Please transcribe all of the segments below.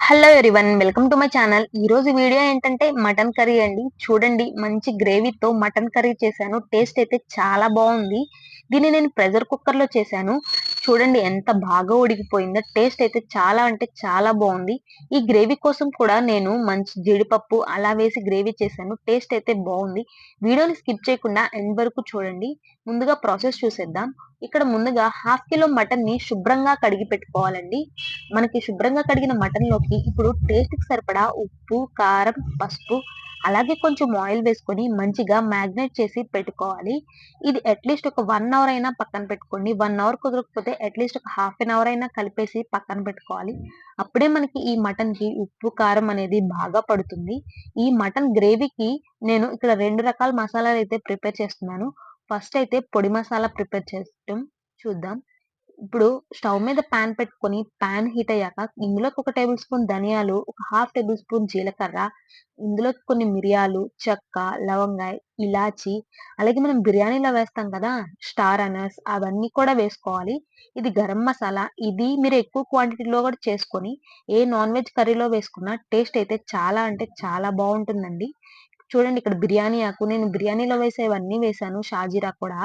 Hello everyone, welcome to my channel. ఈ రోజు video ఏంటంటే మటన్ కర్రీ అండి. చూడండి, మంచి గ్రేవీతో మటన్ కర్రీ చేశాను. టేస్ట్ అయితే చాలా బాగుంది. దీన్ని నేను ప్రెషర్ కుక్కర్ లో చేశాను. చూడండి ఎంత బాగా ఉడికిపోయిందో. టేస్ట్ అయితే చాలా అంటే చాలా బాగుంది. ఈ గ్రేవీ కోసం కూడా నేను మంచి జీడిపప్పు అలా వేసి గ్రేవీ చేశాను. టేస్ట్ అయితే బాగుంది. వీడియోని స్కిప్ చేయకుండా ఎండ్ వరకు చూడండి. ముందుగా ప్రాసెస్ చూసేద్దాం. ఇక్కడ ముందుగా హాఫ్ కిలో మటన్ ని శుభ్రంగా కడిగి పెట్టుకోవాలండి. మనకి శుభ్రంగా కడిగిన మటన్ లోకి ఇప్పుడు టేస్ట్ కి సరిపడా ఉప్పు, కారం, పసుపు, అలాగే కొంచెం ఆయిల్ వేసుకొని మంచిగా మ్యాగ్నేట్ చేసి పెట్టుకోవాలి. ఇది అట్లీస్ట్ ఒక 1 అవర్ అయినా పక్కన పెట్టుకోండి. 1 అవర్ కుదరకపోతే అట్లీస్ట్ ఒక హాఫ్ అన్ అవర్ అయినా కలిపేసి పక్కన పెట్టుకోవాలి. అప్పుడే మనకి ఈ మటన్ కి ఉప్పు, కారం అనేది బాగా పడుతుంది. ఈ మటన్ గ్రేవీకి నేను ఇక్కడ 2 రకాల మసాలాలు అయితే ప్రిపేర్ చేస్తున్నాను. ఫస్ట్ అయితే పొడి మసాలా ప్రిపేర్ చేయటం చూద్దాం. ఇప్పుడు స్టవ్ మీద పాన్ పెట్టుకొని పాన్ హీట్ అయ్యాక ఇందులోకి ఒక టేబుల్ స్పూన్ ధనియాలు, ఒక హాఫ్ టేబుల్ స్పూన్ జీలకర్ర, ఇందులోకి కొన్ని మిరియాలు, చెక్క, లవంగాయ, ఇలాచి, అలాగే మనం బిర్యానీలో వేస్తాం కదా స్టార్ అనర్స్, అవన్నీ కూడా వేసుకోవాలి. ఇది గరం మసాలా. ఇది మీరు ఎక్కువ క్వాంటిటీలో కూడా చేసుకొని ఏ నాన్ వెజ్ కర్రీలో వేసుకున్నా టేస్ట్ అయితే చాలా అంటే చాలా బాగుంటుందండి. చూడండి, ఇక్కడ బిర్యానీ ఆకు నేను బిర్యానీలో వేసేవన్నీ వేశాను. షాజీరా కూడా.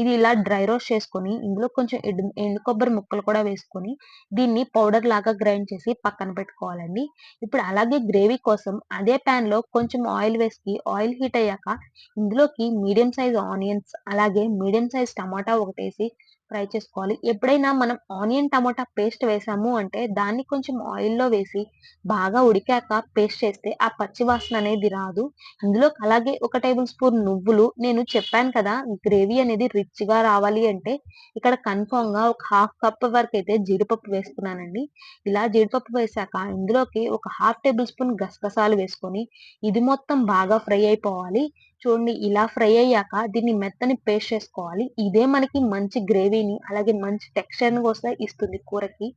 ఇది ఇలా డ్రై రోస్ట్ చేసుకొని ఇందులో కొంచెం ఎండు కొబ్బరి ముక్కలు కూడా వేసుకొని దీన్ని పౌడర్ లాగా గ్రైండ్ చేసి పక్కన పెట్టుకోవాలండి. ఇప్పుడు అలాగే గ్రేవీ కోసం అదే పాన్ లో కొంచెం ఆయిల్ వేసి ఆయిల్ హీట్ అయ్యాక ఇందులోకి మీడియం సైజ్ ఆనియన్స్, అలాగే మీడియం సైజ్ టమాటా ఒకటేసి ఫ్రై చేసుకోవాలి. ఎప్పుడైనా మనం ఆనియన్ టమాటా పేస్ట్ వేసాము అంటే దాన్ని కొంచెం ఆయిల్లో వేసి బాగా ఉడికాక పేస్ట్ చేస్తే ఆ పచ్చి వాసన అనేది రాదు. ఇందులో అలాగే ఒక టేబుల్ స్పూన్ నువ్వులు, నేను చెప్పాను కదా గ్రేవీ అనేది రిచ్ గా రావాలి అంటే ఇక్కడ కన్ఫర్మ్ గా ఒక హాఫ్ కప్ వరకు అయితే జీడిపప్పు వేసుకున్నానండి. ఇలా జీడిపప్పు వేసాక ఇందులోకి ఒక హాఫ్ టేబుల్ స్పూన్ గసగసాలు వేసుకొని ఇది మొత్తం బాగా ఫ్రై అయిపోవాలి. చూడండి, ఇలా ఫ్రై అయ్యాక దీన్ని మెత్తని పేస్ట్ చేసుకోవాలి. ఇదే మనకి మంచి గ్రేవీని అలాగే మంచి టెక్స్చర్ ని కూడా ఇస్తుంది కూరకి.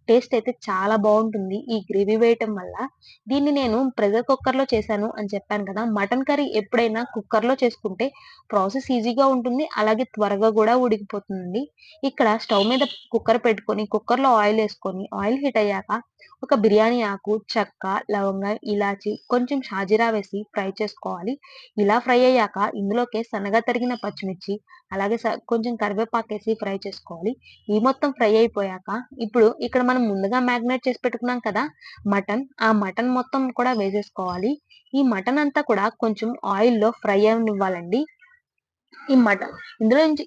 టేస్ట్ అయితే చాలా బాగుంటుంది ఈ గ్రేవీ వేయటం వల్ల. దీన్ని నేను ప్రెషర్ కుక్కర్ లో చేశాను అని చెప్పాను కదా. మటన్ కర్రీ ఎప్పుడైనా కుక్కర్ లో చేసుకుంటే ప్రాసెస్ ఈజీగా ఉంటుంది, అలాగే త్వరగా కూడా ఉడికిపోతుందండి. ఇక్కడ స్టవ్ మీద కుక్కర్ పెట్టుకొని కుక్కర్ లో ఆయిల్ వేసుకొని ఆయిల్ హీట్ అయ్యాక ఒక బిర్యానీ ఆకు, చెక్క, లవంగా, ఇలాచి, కొంచెం షాజీరా వేసి ఫ్రై చేసుకోవాలి. ఇలా ఫ్రై అయ్యాక ఇందులోకే సన్నగా తరిగిన పచ్చిమిర్చి, అలాగే కొంచెం కరివేపాకేసి ఫ్రై చేసుకోవాలి. ఈ మొత్తం ఫ్రై అయిపోయాక ఇప్పుడు ఇక్కడ మనం ముందుగా మ్యాగ్నేట్ చేసి పెట్టుకున్నాం కదా ఆ మటన్ మొత్తం కూడా వేసేసుకోవాలి. ఈ మటన్ అంతా కూడా కొంచెం ఆయిల్‌లో ఫ్రై అవ్వనివ్వాలండి. ఈ మటన్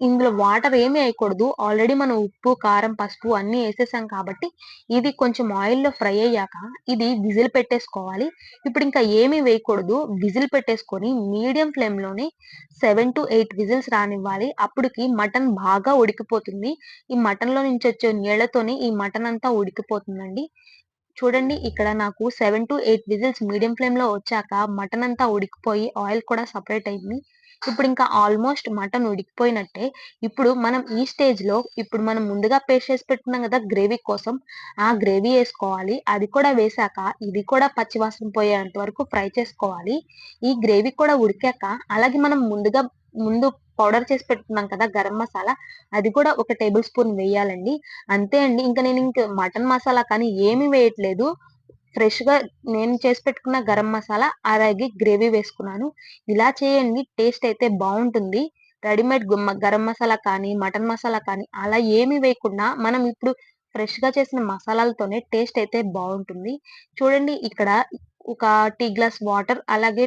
ఇందులో వాటర్ ఏమి వేయకూడదు. ఆల్రెడీ మనం ఉప్పు, కారం, పసుపు అన్నీ ఏసేసాం కాబట్టి ఇది కొంచెం ఆయిల్‌లో ఫ్రై అయ్యాక ఇది విజిల్ పెట్టేసుకోవాలి. ఇప్పుడు ఇంకా ఏమి వేయకూడదు. విజిల్ పెట్టేసుకొని మీడియం ఫ్లేమ్‌లోనే 7-8 విజిల్స్ రానివ్వాలి. అప్పటికి మటన్ బాగా ఉడికిపోతుంది. ఈ మటన్‌లో నుంచి వచ్చే నీళ్లతోనే ఈ మటన్ అంతా ఉడికిపోతుందండి. చూడండి, ఇక్కడ నాకు 7-8 విజిల్స్ మీడియం ఫ్లేమ్‌లో వచ్చాక మటన్ అంతా ఉడికిపోయి ఆయిల్ కూడా సెపరేట్ అయింది. ఇప్పుడు ఇంకా ఆల్మోస్ట్ మటన్ ఉడికిపోయినట్టే. ఇప్పుడు మనం ఈ స్టేజ్‌లో ఇప్పుడు మనం ముందుగా పేస్ట్ చేసి పెట్టుకున్నాం కదా గ్రేవీ కోసం, ఆ గ్రేవీ ఏసుకోవాలి. అది కూడా వేశాక ఇది కూడా పచ్చి వాసన పోయేంత వరకు ఫ్రై చేసుకోవాలి. ఈ గ్రేవీ కూడా ఉడికాక అలాగే మనం ముందు పౌడర్ చేసి పెట్టుకున్నాం కదా గరం మసాలా, అది కూడా ఒక టేబుల్ స్పూన్ వేయాలండి. అంతే అండి. నేను మటన్ మసాలా కానీ ఏమి వేయట్లేదు. ఫ్రెష్‌గా నేను చేసి పెట్టుకున్న గరం మసాలా, అలాగే గ్రేవీ వేసుకున్నాను. ఇలా చేయండి, టేస్ట్ అయితే బావుంటుంది. రెడీమేడ్ గరం మసాలా కానీ, మటన్ మసాలా కానీ అలా ఏమి వేయకుండా మనం ఇప్పుడు ఫ్రెష్‌గా చేసిన మసాలాలతోనే టేస్ట్ అయితే బావుంటుంది. చూడండి, ఇక్కడ ఒక టీ గ్లాస్ వాటర్, అలాగే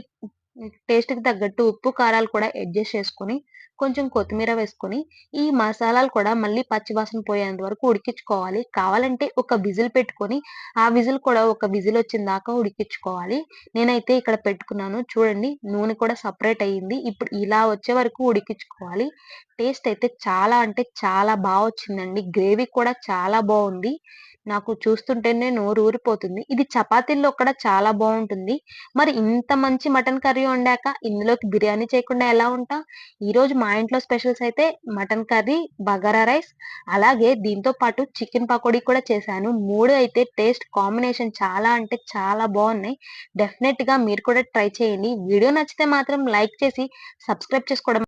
టేస్ట్‌కి తగ్గట్టు ఉప్పు, కారాలు కూడా అడ్జస్ట్ చేసుకొని, కొంచెం కొత్తిమీర వేసుకొని, ఈ మసాలాలు కూడా మళ్ళీ పచ్చి వాసన పోయేంత వరకు ఉడికించుకోవాలి. కావాలంటే ఒక విజిల్ పెట్టుకొని, ఆ విజిల్ కూడా ఒక విజిల్ వచ్చిందాకా ఉడికించుకోవాలి. నేనైతే ఇక్కడ పెట్టుకున్నాను. చూడండి, నూనె కూడా సెపరేట్ అయ్యింది. ఇప్పుడు ఇలా వచ్చే వరకు ఉడికించుకోవాలి. టేస్ట్ అయితే చాలా అంటే చాలా బా వచ్చిందండి. గ్రేవీ కూడా చాలా బావుంది. నాకు చూస్తుంటేనే నోరు ఊరిపోతుంది. ఇది చపాతీల్లో కూడా చాలా బావుంటుంది. మరి ఇంత మంచి మటన్ కర్రీ వండాక ఇందులోకి బిర్యానీ చేయకుండా ఎలా ఉంటాం? ఈరోజు మా ఇంట్లో స్పెషల్స్ అయితే మటన్ కర్రీ, బగారా రైస్, అలాగే దీంతో పాటు చికెన్ పకోడీ కూడా చేశాను. 3 అయితే టేస్ట్ కాంబినేషన్ చాలా అంటే చాలా బావున్నాయి. డెఫినెట్‌గా మీరు కూడా ట్రై చేయండి. వీడియో నచ్చితే మాత్రం లైక్ చేసి సబ్స్క్రైబ్ చేసుకోవడం